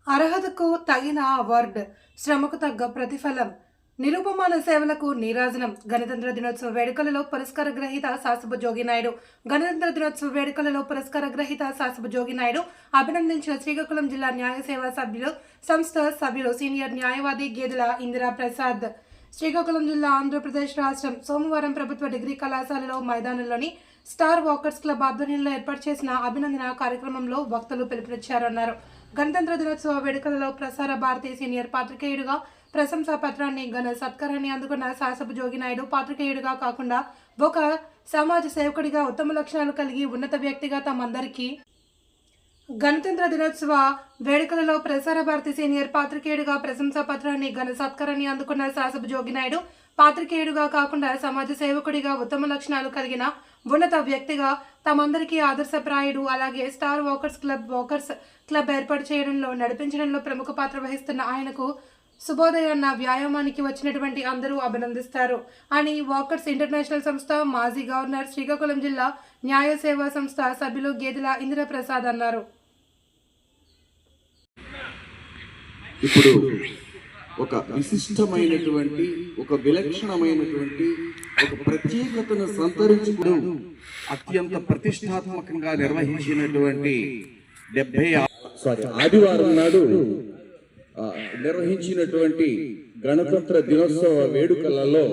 అర్హతకు తగిన అవార్డు, శ్రమకు తగ్గ ప్రతిఫలం, నిరుపమాన సేవలకు నీరాజనం. గణతంత్ర దినోత్సవ వేడుకలలో పురస్కార గ్రహీత శాసపు జోగినాయుడు. గణతంత్ర దినోత్సవ వేడుకలలో పురస్కార గ్రహీత శాసపు జోగినాయుడు అభినందించిన శ్రీకాకుళం జిల్లా న్యాయ సేవా సంస్థ సభ్యులు సీనియర్ న్యాయవాది గేదెల ఇందిరా ప్రసాద్. శ్రీకాకుళం జిల్లా ఆంధ్రప్రదేశ్ రాష్ట్రం సోమవారం ప్రభుత్వ డిగ్రీ కళాశాలలో మైదానంలోని స్టార్ వాకర్స్ క్లబ్ ఆధ్వర్యంలో ఏర్పాటు చేసిన అభినందన కార్యక్రమంలో వక్తలు పిలుపునిచ్చారన్నారు. గణతంత్ర దినోత్సవ వేడుకలలో ప్రసార భారతి సీనియర్ పాత్రికేయుడిగా ప్రశంసా పత్రాన్ని ఘన సత్కారాన్ని అందుకున్న శాసపు జోగినాయుడు పాత్రికేయుడిగా కాకుండా ఒక సమాజ సేవకుడిగా ఉత్తమ లక్షణాలు కలిగి ఉన్నత వ్యక్తిగా తమందరికీ గణతంత్ర దినోత్సవ వేడుకలలో ప్రసార భారతి సీనియర్ పాత్రికేయుడిగా ప్రశంసా పత్రాన్ని ఘన సత్కారాన్ని అందుకున్న శాసపు జోగినాయుడు పాత్రికేయుడిగా కాకుండా సమాజ సేవకుడిగా ఉత్తమ లక్షణాలు కలిగిన ఉన్నత వ్యక్తిగా తమందరికీ ఆదర్శప్రాయుడు. అలాగే స్టార్ వాకర్స్ క్లబ్ ఏర్పాటు చేయడంలో నడిపించడంలో ప్రముఖ పాత్ర వహిస్తున్న ఆయనకు శుభోదయ అన్న వ్యాయామానికి వచ్చినటువంటి అందరూ అభినందిస్తారు అని వాకర్స్ ఇంటర్నేషనల్ సంస్థ మాజీ గవర్నర్ శ్రీకాకుళం జిల్లా న్యాయ సేవా సంస్థ సభ్యులు గేదెల ఇందిరా ప్రసాద్ అన్నారు. ఇప్పుడు ఒక విశిష్టమైనటువంటి ఒక విలక్షణమైనటువంటి ఒక ప్రత్యేకతను సంతరించుకుని అత్యంత ప్రతిష్టాత్మకంగా నిర్వహించినటువంటి ఆదివారం నాడు నిర్వహించినటువంటి గణతంత్ర దినోత్సవ వేడుకలలో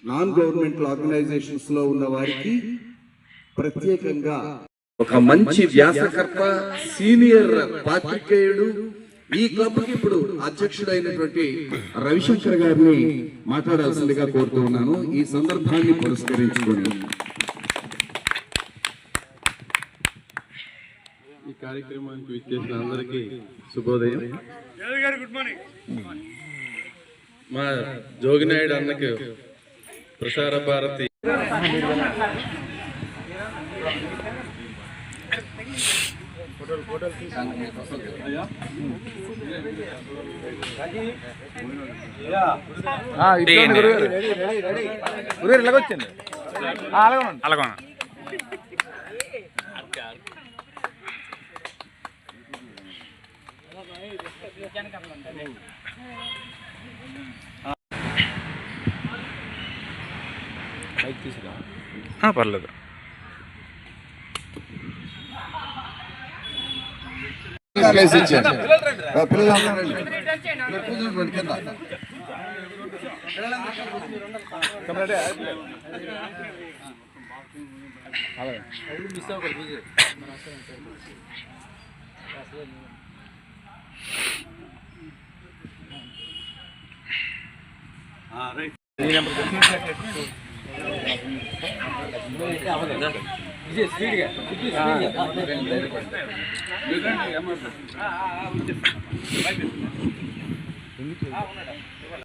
నాన్ గవర్నమెంటల్ ఆర్గనైజేషన్స్ లో ఉన్న వారికి ప్రత్యేకంగా ఒక మంచి వ్యాసకర్త సీనియర్ పాత్రికేయుడు ఈ క్లబ్ కి ఇప్పుడు అధ్యక్షుడైనటువంటి రవిశంకర్ గారిని మాట్లాడాల్సిందిగా కోరుతూ ఉన్నాను. ఈ సందర్భాన్ని పురస్కరించుకొని ఈ కార్యక్రమానికి విచ్చేసిన అందరికీ శుభోదయం. Good morning. మా జోగినాయుడు అన్నకి ప్రసార భారతి ఇలాగొచ్చింది అలాగ పర్లేదు.